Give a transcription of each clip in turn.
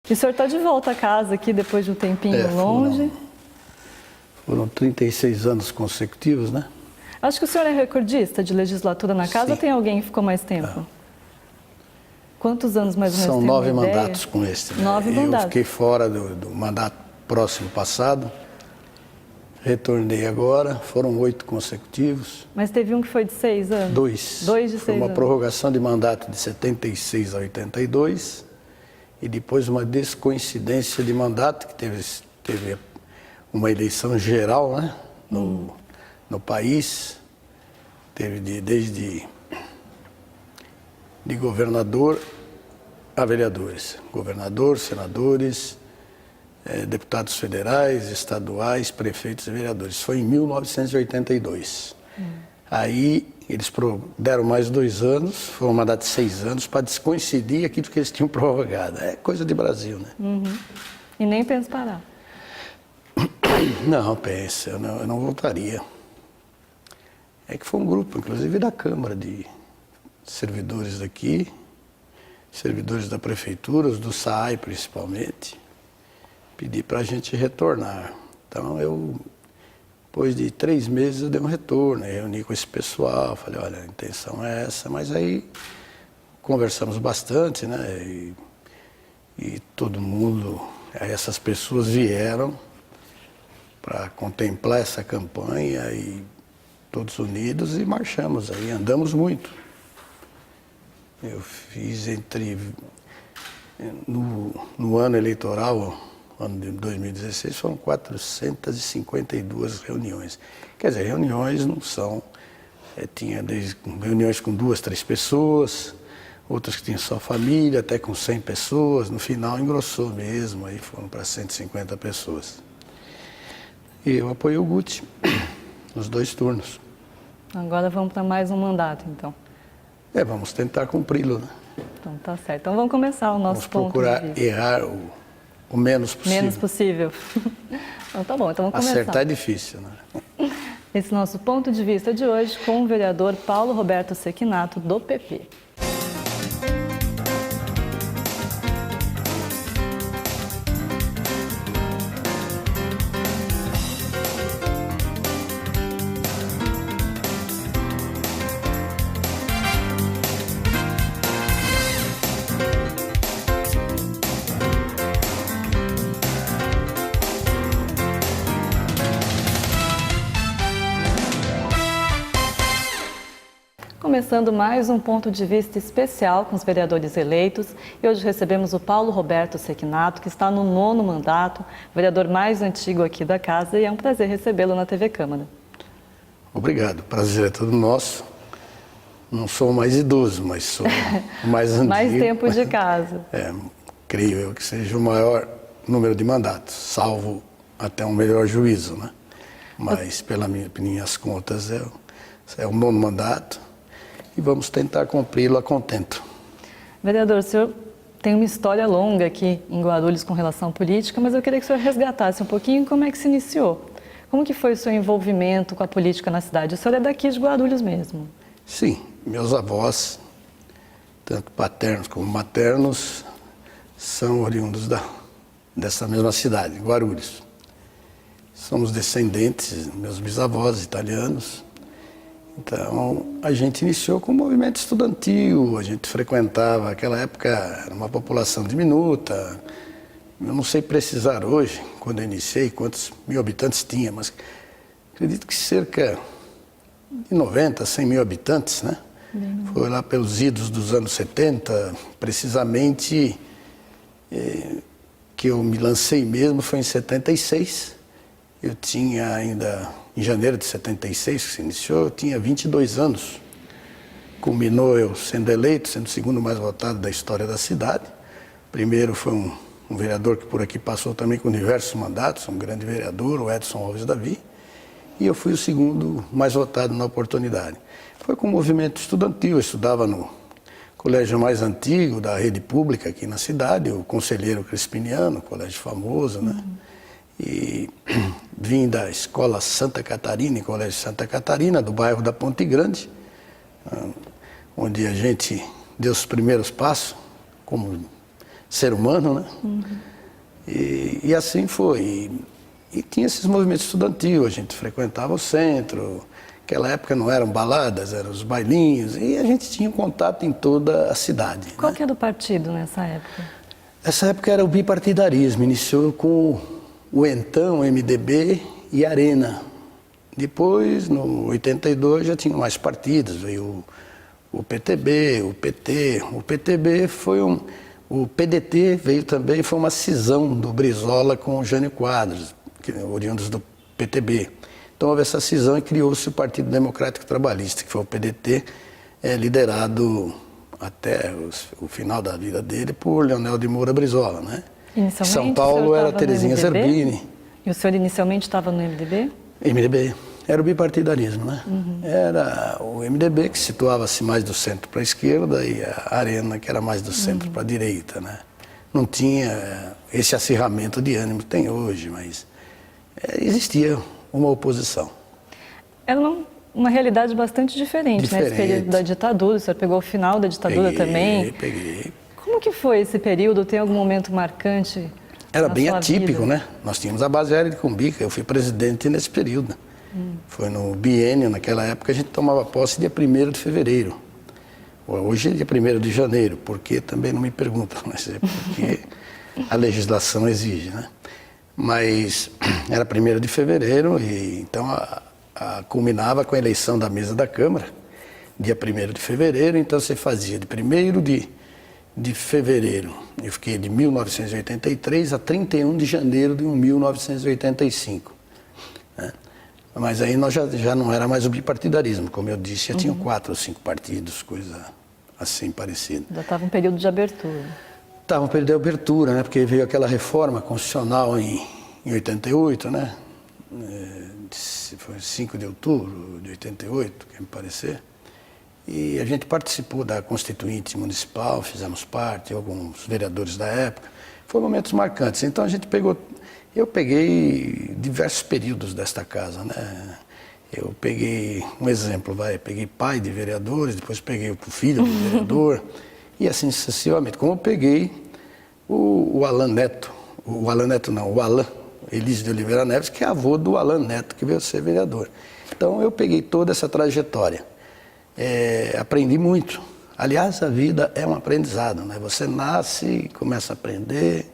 E o senhor está de volta a casa aqui depois de um tempinho longe? Foram 36 anos consecutivos, né? Acho que o senhor é recordista de legislatura na casa, ou tem alguém que ficou mais tempo? Quantos anos mais ou menos? São 9 mandatos com este. Né? 9 mandatos. Eu fiquei fora do mandato próximo passado, retornei agora, foram 8 consecutivos. Mas teve um que foi de 6 anos? 2. 2 de 6 anos. Foi uma prorrogação de mandato de 76 a 82 e depois uma descoincidência de mandato, que teve uma eleição geral, né? No país. Teve desde de governador a vereadores. Governador, senadores, deputados federais, estaduais, prefeitos e vereadores. Foi em 1982. Aí eles deram mais 2 anos, foi um mandato de 6 anos, para descoincidir aquilo que eles tinham prorrogado. É coisa de Brasil, né? E nem pensa parar? Não, pensa, eu não voltaria. É que foi um grupo, inclusive da Câmara, de servidores daqui, servidores da Prefeitura, os do SAAI principalmente, pedir para a gente retornar. Então, depois de 3 meses, eu dei um retorno, reuni com esse pessoal, falei, olha, a intenção é essa, mas aí conversamos bastante, né, e todo mundo, essas pessoas vieram para contemplar essa campanha e todos unidos e marchamos aí, andamos muito. Eu fiz no ano eleitoral, ano de 2016, foram 452 reuniões. Quer dizer, reuniões não são, tinha reuniões com 2, 3 pessoas, outras que tinham só família, até com 100 pessoas, no final engrossou mesmo, aí foram para 150 pessoas. E eu apoiei o Guti nos 2 turnos. Agora vamos para mais um mandato, então. Vamos tentar cumpri-lo, né? Então tá certo. Então vamos começar o nosso ponto de vista. Vamos procurar errar o menos possível. Menos possível. Então tá bom, então vamos começar. Acertar é difícil, né? Esse nosso ponto de vista de hoje com o vereador Paulo Roberto Sequinato, do PP. Começando mais um ponto de vista especial com os vereadores eleitos. E hoje recebemos o Paulo Roberto Sequinato, que está no 9º mandato, vereador mais antigo aqui da casa, e é um prazer recebê-lo na TV Câmara. Obrigado, o prazer é todo nosso. Não sou mais idoso, mas sou mais antigo. Mais tempo de casa. Creio eu que seja o maior número de mandatos, salvo até um melhor juízo, né? Mas, pelas minhas contas, é o 9º mandato. E vamos tentar cumpri-lo a contento. Vereador, o senhor tem uma história longa aqui em Guarulhos com relação à política, mas eu queria que o senhor resgatasse um pouquinho como é que se iniciou. Como que foi o seu envolvimento com a política na cidade? O senhor é daqui de Guarulhos mesmo? Sim, meus avós, tanto paternos como maternos, são oriundos dessa mesma cidade, Guarulhos. Somos descendentes, meus bisavós italianos. Então, a gente iniciou com o movimento estudantil, a gente frequentava, naquela época, era uma população diminuta. Eu não sei precisar hoje, quando eu iniciei, quantos mil habitantes tinha, mas acredito que cerca de 90, 100 mil habitantes, né? Foi lá pelos idos dos anos 70, precisamente, que eu me lancei mesmo, foi em 76. Eu tinha ainda, em janeiro de 76, que se iniciou, eu tinha 22 anos. Culminou eu sendo eleito, sendo o segundo mais votado da história da cidade. Primeiro foi um vereador que por aqui passou também com diversos mandatos, um grande vereador, o Edson Alves Davi. E eu fui o segundo mais votado na oportunidade. Foi com o movimento estudantil, eu estudava no colégio mais antigo da rede pública aqui na cidade, o Conselheiro Crispiniano, colégio famoso, né? E vim da Escola Santa Catarina, em Colégio Santa Catarina, do bairro da Ponte Grande, onde a gente deu os primeiros passos como ser humano, né? E assim foi. E tinha esses movimentos estudantis, a gente frequentava o centro. Naquela época não eram baladas, eram os bailinhos, e a gente tinha contato em toda a cidade. Qual né? que era o partido nessa época? Essa época era o bipartidarismo, iniciou com o então MDB e Arena. Depois, no 82, já tinha mais partidos, veio o PTB, o PT. O PTB foi o PDT veio também, foi uma cisão do Brizola com o Jânio Quadros, oriundos do PTB. Então houve essa cisão e criou-se o Partido Democrático Trabalhista, que foi o PDT, liderado até o final da vida dele por Leonel de Moura Brizola, né? Inicialmente, São Paulo era Terezinha Zerbini. E o senhor inicialmente estava no MDB? MDB. Era o bipartidarismo, né? Era o MDB que situava-se mais do centro para a esquerda e a Arena que era mais do centro para a direita, né? Não tinha esse acirramento de ânimo que tem hoje, mas existia uma oposição. Era uma realidade bastante diferente, né? Esse período da ditadura, o senhor pegou o final da ditadura também. Peguei. Como que foi esse período? Tem algum momento marcante? Era bem sua atípico, vida? né? Nós tínhamos a base aérea de Cumbica, eu fui presidente nesse período. Foi no biênio, naquela época a gente tomava posse dia 1º de fevereiro. Hoje é dia 1º de janeiro, porque também não me perguntam, mas é porque a legislação exige, né? Mas era 1º de fevereiro e então culminava com a eleição da mesa da Câmara, dia 1º de fevereiro, então você fazia de 1º de fevereiro, eu fiquei de 1983 a 31 de janeiro de 1985. Né? Mas aí nós já não era mais o bipartidarismo, como eu disse, já tinham 4 ou 5 partidos, coisa assim parecida. Já estava um período de abertura. Estava um período de abertura, né? Porque veio aquela reforma constitucional em 88, né? Foi 5 de outubro de 88, quer me parecer. E a gente participou da Constituinte Municipal, fizemos parte, alguns vereadores da época. Foram momentos marcantes. Então eu peguei diversos períodos desta casa, né? Eu peguei um exemplo, peguei pai de vereadores, depois peguei o filho do vereador, e assim sucessivamente. Como eu peguei o Alan Neto, o Alan Elísio de Oliveira Neves, que é avô do Alan Neto, que veio ser vereador. Então eu peguei toda essa trajetória. Aprendi muito. Aliás, a vida é um aprendizado, né? Você nasce, começa a aprender,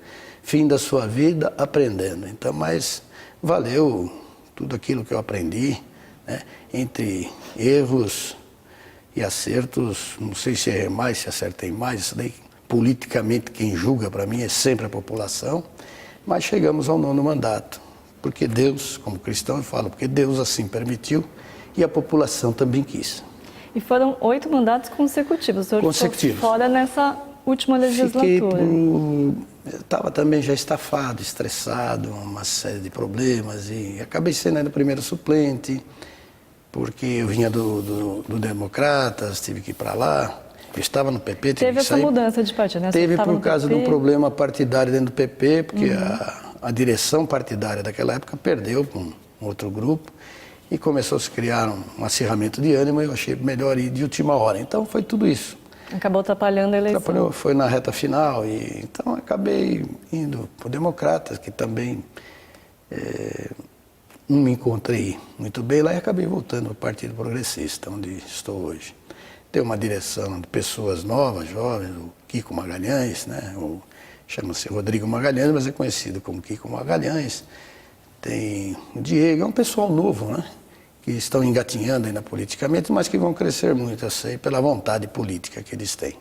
fim da sua vida aprendendo. Então, mas valeu tudo aquilo que eu aprendi, né? Entre erros e acertos, não sei se errei mais, se acertei mais, isso daí, politicamente, quem julga para mim é sempre a população, mas chegamos ao 9º mandato, porque Deus, como cristão eu falo, porque Deus assim permitiu e a população também quis. E foram 8 mandatos consecutivos. O senhor ficou fora nessa última legislatura. Eu estava também já estafado, estressado, uma série de problemas e acabei sendo ainda primeiro suplente, porque eu vinha do Democratas, tive que ir para lá. Eu estava no PP, teve essa mudança de partido, né? Teve por causa de um problema partidário dentro do PP, porque a direção partidária daquela época perdeu com um outro grupo e começou a se criar um acirramento de ânimo e eu achei melhor ir de última hora. Então foi tudo isso. Acabou atrapalhando a eleição. Foi na reta final e então acabei indo para o Democratas, que também não me encontrei muito bem lá e acabei voltando para o Partido Progressista, onde estou hoje. Tem uma direção de pessoas novas, jovens, o Kiko Magalhães, né? Chama-se Rodrigo Magalhães, mas é conhecido como Kiko Magalhães. Tem o Diego, é um pessoal novo, né? Que estão engatinhando ainda politicamente, mas que vão crescer muito, eu sei, pela vontade política que eles têm.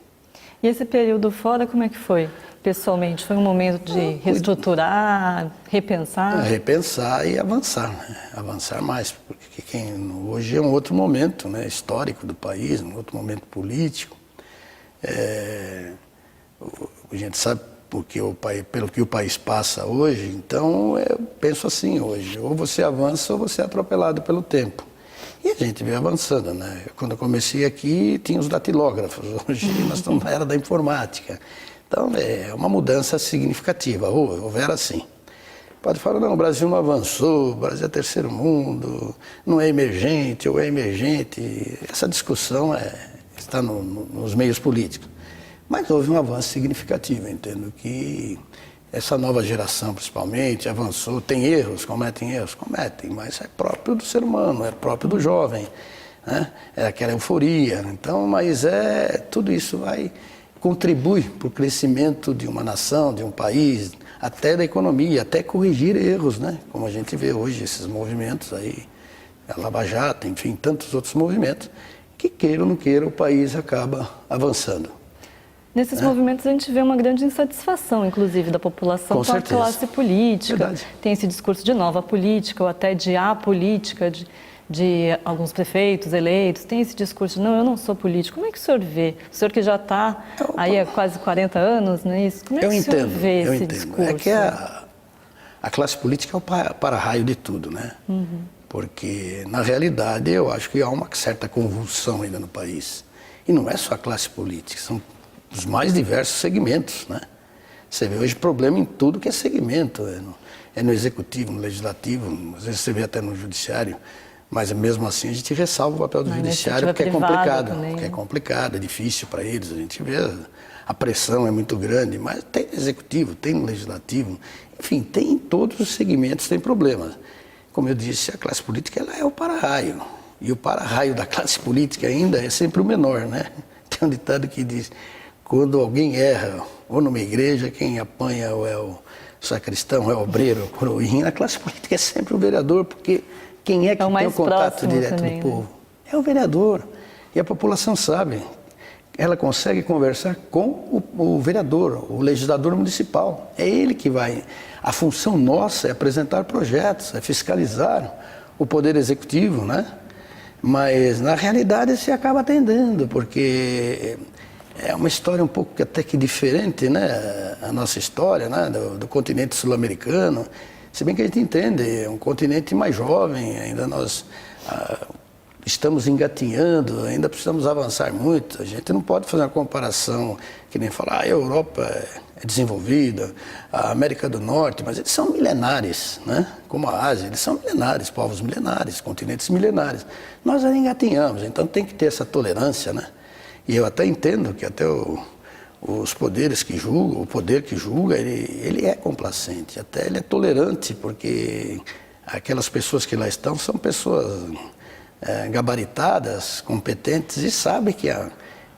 E esse período fora, como é que foi? Pessoalmente, foi um momento de reestruturar, repensar? Repensar e avançar, né? Avançar mais, porque hoje é um outro momento, né, histórico do país, um outro momento político. A gente sabe pelo que o país passa hoje, então eu penso assim hoje, ou você avança ou você é atropelado pelo tempo. E a gente veio avançando, né? Quando eu comecei aqui, tinha os datilógrafos, hoje nós estamos na era da informática. Então, é uma mudança significativa, houver assim. Pode falar, não, o Brasil não avançou, o Brasil é terceiro mundo, não é emergente ou é emergente. Essa discussão está nos meios políticos. Mas houve um avanço significativo. Eu entendo que essa nova geração, principalmente, avançou. Tem erros, cometem, mas é próprio do ser humano, é próprio do jovem, né? É aquela euforia. Então, mas tudo isso contribui para o crescimento de uma nação, de um país, até da economia, até corrigir erros, né? Como a gente vê hoje, esses movimentos aí, a Lava Jato, enfim, tantos outros movimentos, que queira ou não queira, o país acaba avançando. Nesses movimentos a gente vê uma grande insatisfação, inclusive, da população com a classe política. Verdade. Tem esse discurso de nova política ou até de apolítica de alguns prefeitos eleitos. Tem esse discurso de, não, eu não sou político. Como é que o senhor vê? O senhor que já está aí há quase 40 anos, não é isso? Como é que o senhor vê esse discurso? É que a classe política é o para-raio de tudo, né? Porque, na realidade, eu acho que há uma certa convulsão ainda no país. E não é só a classe política, são os mais diversos segmentos, né? Você vê hoje problema em tudo que é segmento, é no executivo, no legislativo, às vezes você vê até no judiciário, mas mesmo assim a gente ressalva o papel do judiciário, porque é complicado, também, é complicado, é difícil para eles, a gente vê a pressão é muito grande, mas tem no executivo, tem no legislativo, enfim, tem em todos os segmentos tem problemas. Como eu disse, a classe política ela é o para-raio, e o para-raio da classe política ainda é sempre o menor, né? Tem um ditado que diz: quando alguém erra, ou numa igreja, quem apanha ou é o sacristão, é o obreiro, é o coroinha. A classe política é sempre o vereador, porque quem é que tem o contato direto também, do povo? Né? É o vereador. E a população sabe. Ela consegue conversar com o vereador, o legislador municipal. É ele que vai. A função nossa é apresentar projetos, é fiscalizar o poder executivo, né? Mas, na realidade, se acaba atendendo, porque é uma história um pouco até que diferente, né? A nossa história, né? Do continente sul-americano. Se bem que a gente entende, é um continente mais jovem, ainda nós estamos engatinhando, ainda precisamos avançar muito. A gente não pode fazer uma comparação que nem falar, a Europa é desenvolvida, a América do Norte, mas eles são milenares, né? Como a Ásia, eles são milenares, povos milenares, continentes milenares. Nós ainda engatinhamos, então tem que ter essa tolerância, né? E eu até entendo que até os poderes que julgam, o poder que julga, ele é complacente, até ele é tolerante, porque aquelas pessoas que lá estão são pessoas gabaritadas, competentes e sabem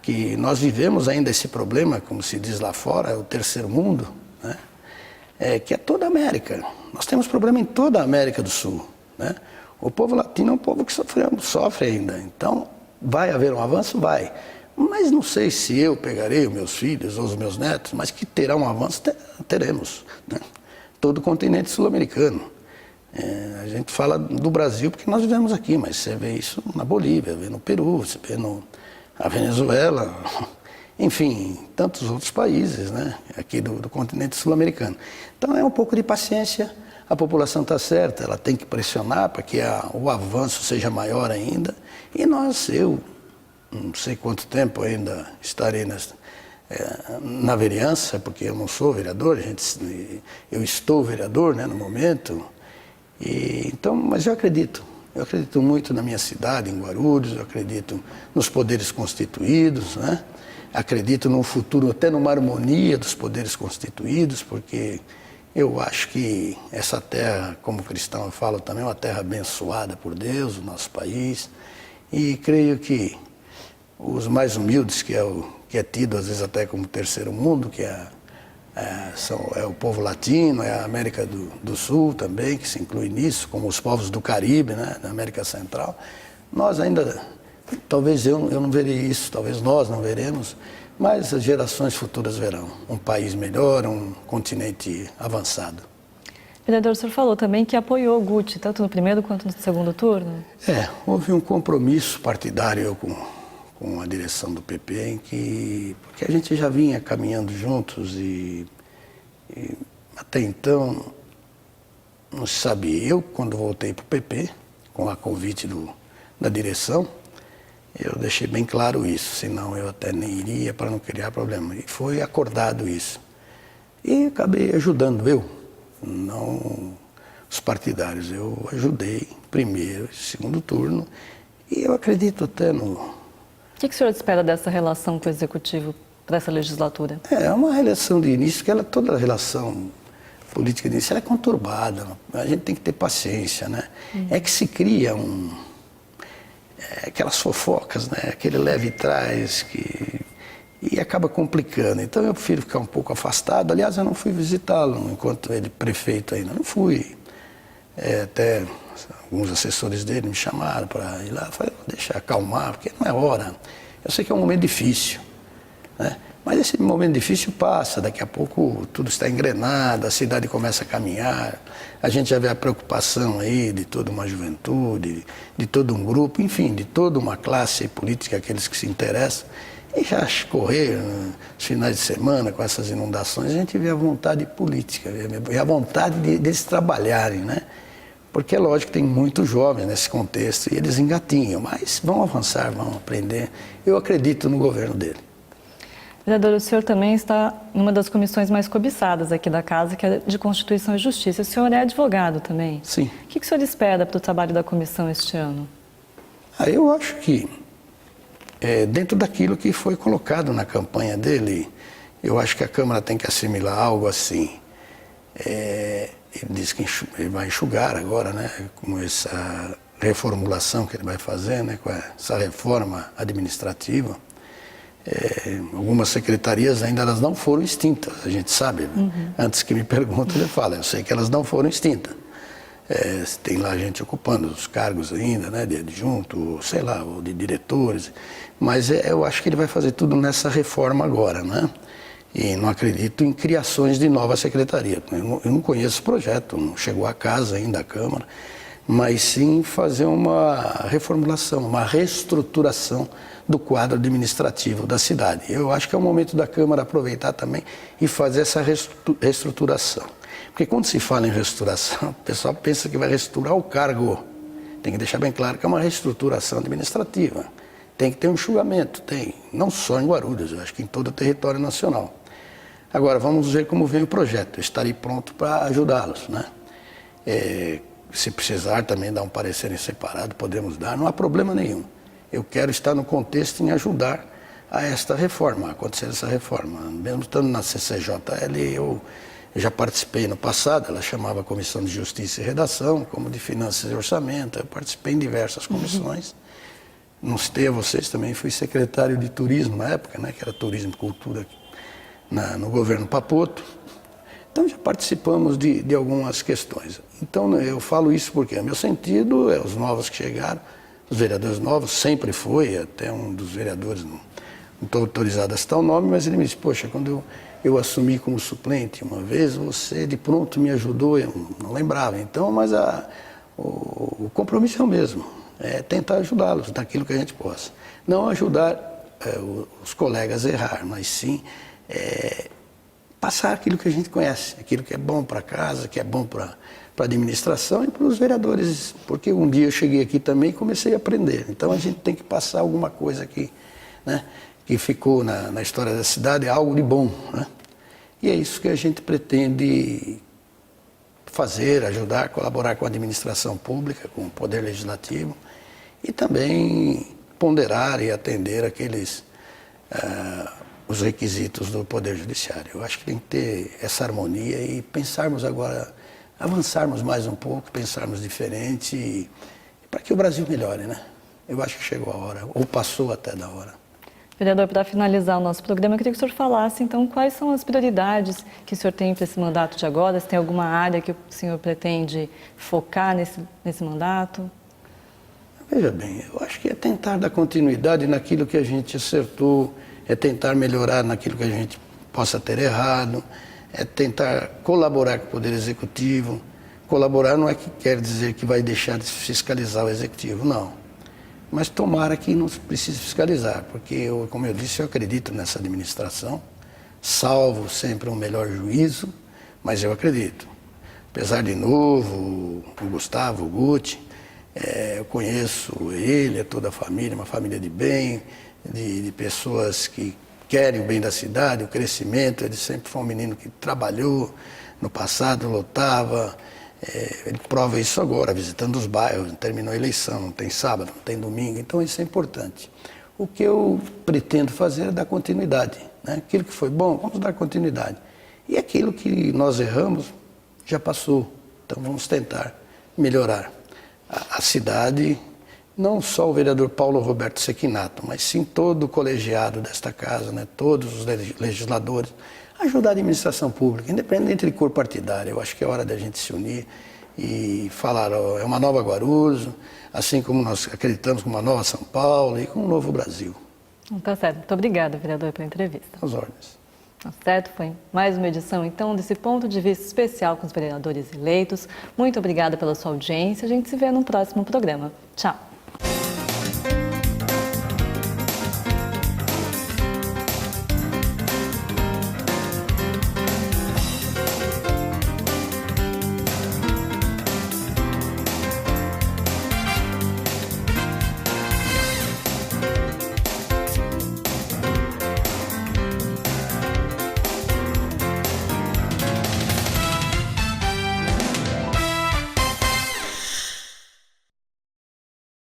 que nós vivemos ainda esse problema, como se diz lá fora, o terceiro mundo, né? Que é toda a América. Nós temos problema em toda a América do Sul, né? O povo latino é um povo que sofre ainda, então vai haver um avanço? Vai. Mas não sei se eu pegarei os meus filhos ou os meus netos, mas que terá um avanço, teremos, né? Todo o continente sul-americano. A gente fala do Brasil porque nós vivemos aqui, mas você vê isso na Bolívia, vê no Peru, você vê na Venezuela, enfim, tantos outros países, né? Aqui do continente sul-americano. Então é um pouco de paciência, a população está certa, ela tem que pressionar para que o avanço seja maior ainda. E eu não sei quanto tempo ainda estarei na vereança, porque eu não sou vereador, eu estou vereador, né, no momento. Então, mas eu acredito muito na minha cidade, em Guarulhos, eu acredito nos poderes constituídos, né? Acredito num futuro, até numa harmonia dos poderes constituídos, porque eu acho que essa terra, como cristão eu falo também, é uma terra abençoada por Deus, o nosso país, e creio que os mais humildes, que é tido às vezes até como terceiro mundo, que é o povo latino, é a América do Sul também, que se inclui nisso, como os povos do Caribe, né, da América Central. Nós ainda, talvez eu não verei isso, talvez nós não veremos, mas as gerações futuras verão um país melhor, um continente avançado. Vereador, o senhor falou também que apoiou o Guti, tanto no primeiro quanto no segundo turno? Houve um compromisso partidário com a direção do PP, porque a gente já vinha caminhando juntos e até então não se sabia. Eu, quando voltei para o PP, com a convite da direção, eu deixei bem claro isso, senão eu até nem iria para não criar problema. E foi acordado isso. E acabei ajudando não os partidários, eu ajudei primeiro e segundo turno, e eu acredito até O que o senhor espera dessa relação com o Executivo para essa legislatura? É uma relação de início, que toda relação política de início ela é conturbada. A gente tem que ter paciência, né? É que se cria aquelas fofocas, né? Aquele leve trás e acaba complicando. Então eu prefiro ficar um pouco afastado. Aliás, eu não fui visitá-lo enquanto ele prefeito ainda. Não fui. Até alguns assessores dele me chamaram para ir lá. Eu falei, deixa acalmar, porque não é hora. Eu sei que é um momento difícil, né? Mas esse momento difícil passa, daqui a pouco tudo está engrenado, a cidade começa a caminhar, a gente já vê a preocupação aí de toda uma juventude, de todo um grupo, enfim, de toda uma classe política, aqueles que se interessam. E já correr os finais de semana com essas inundações, a gente vê a vontade política, vê a vontade deles trabalharem, né? Porque é lógico que tem muitos jovens nesse contexto e eles engatinham, mas vão avançar, vão aprender. Eu acredito no governo dele. Vereador, o senhor também está numa das comissões mais cobiçadas aqui da Casa, que é de Constituição e Justiça. O senhor é advogado também. Sim. O que o senhor espera para o trabalho da comissão este ano? Eu acho que, dentro daquilo que foi colocado na campanha dele, eu acho que a Câmara tem que assimilar algo assim. Ele disse que ele vai enxugar agora, né, com essa reformulação que ele vai fazer, né, com essa reforma administrativa. Algumas secretarias ainda elas não foram extintas, a gente sabe, né? Antes que me perguntem, ele fala, eu sei que elas não foram extintas. Tem lá gente ocupando os cargos ainda, né, de adjunto, sei lá, ou de diretores, mas eu acho que ele vai fazer tudo nessa reforma agora, né? E não acredito em criações de nova secretaria. Eu não conheço o projeto, não chegou à casa ainda a Câmara, mas sim fazer uma reformulação, uma reestruturação do quadro administrativo da cidade. Eu acho que é o momento da Câmara aproveitar também e fazer essa reestruturação. Porque quando se fala em reestruturação, o pessoal pensa que vai reestruturar o cargo. Tem que deixar bem claro que é uma reestruturação administrativa. Tem que ter um enxugamento, tem. Não só em Guarulhos, eu acho que em todo o território nacional. Agora, vamos ver como vem o projeto. Eu estarei pronto para ajudá-los, né? Se precisar também dar um parecer em separado, podemos dar, não há problema nenhum. Eu quero estar no contexto em ajudar a esta reforma, a acontecer essa reforma. Mesmo estando na CCJL, eu já participei no passado, ela chamava Comissão de Justiça e Redação, como de Finanças e Orçamento, eu participei em diversas comissões. Não citei a vocês, também fui secretário de Turismo na época, né, que era Turismo e Cultura no governo Papoto. Então já participamos de algumas questões. Então eu falo isso porque o meu sentido é os novos que chegaram, os vereadores novos, sempre foi, até um dos vereadores, não estou autorizado a citar o nome, mas ele me disse, poxa, quando eu assumi como suplente uma vez, você de pronto me ajudou, eu não lembrava. Então, mas o compromisso é o mesmo, é tentar ajudá-los naquilo que a gente possa. Não ajudar os colegas a errar, mas sim passar aquilo que a gente conhece, aquilo que é bom para casa, que é bom para a administração e para os vereadores, porque um dia eu cheguei aqui também e comecei a aprender. Então a gente tem que passar alguma coisa aqui, né, que ficou na história da cidade, algo de bom, né? E é isso que a gente pretende fazer, ajudar, colaborar com a administração pública, com o poder legislativo e também ponderar e atender os requisitos do Poder Judiciário. Eu acho que tem que ter essa harmonia e pensarmos agora, avançarmos mais um pouco, pensarmos diferente para que o Brasil melhore, né? Eu acho que chegou a hora, ou passou até da hora. Vereador, para finalizar o nosso programa, eu queria que o senhor falasse, então, quais são as prioridades que o senhor tem para esse mandato de agora, se tem alguma área que o senhor pretende focar nesse mandato? Veja bem, eu acho que é tentar dar continuidade naquilo que a gente acertou, é tentar melhorar naquilo que a gente possa ter errado, é tentar colaborar com o Poder Executivo. Colaborar não é que quer dizer que vai deixar de fiscalizar o Executivo, não. Mas tomara que não precise fiscalizar, porque, como eu disse, eu acredito nessa administração, salvo sempre um melhor juízo, mas eu acredito. Apesar de novo, o Gustavo, o Guti, eu conheço ele, toda a família, uma família de bem, de pessoas que querem o bem da cidade, o crescimento. Ele sempre foi um menino que trabalhou, no passado lutava, ele prova isso agora, visitando os bairros, terminou a eleição, não tem sábado, não tem domingo, então isso é importante. O que eu pretendo fazer é dar continuidade né? Aquilo que foi bom, vamos dar continuidade. E aquilo que nós erramos, já passou. Então vamos tentar melhorar a cidade, não só o vereador Paulo Roberto Sequinato, mas sim todo o colegiado desta casa, né? Todos os legisladores, ajudar a administração pública, independente de cor partidária. Eu acho que é hora da gente se unir e falar, ó, é uma nova Guarulhos, assim como nós acreditamos com uma nova São Paulo e com um novo Brasil. Tá certo. Muito obrigada, vereador, pela entrevista. Às ordens. Tá certo, foi mais uma edição, então, desse ponto de vista especial com os vereadores eleitos. Muito obrigada pela sua audiência. A gente se vê no próximo programa. Tchau.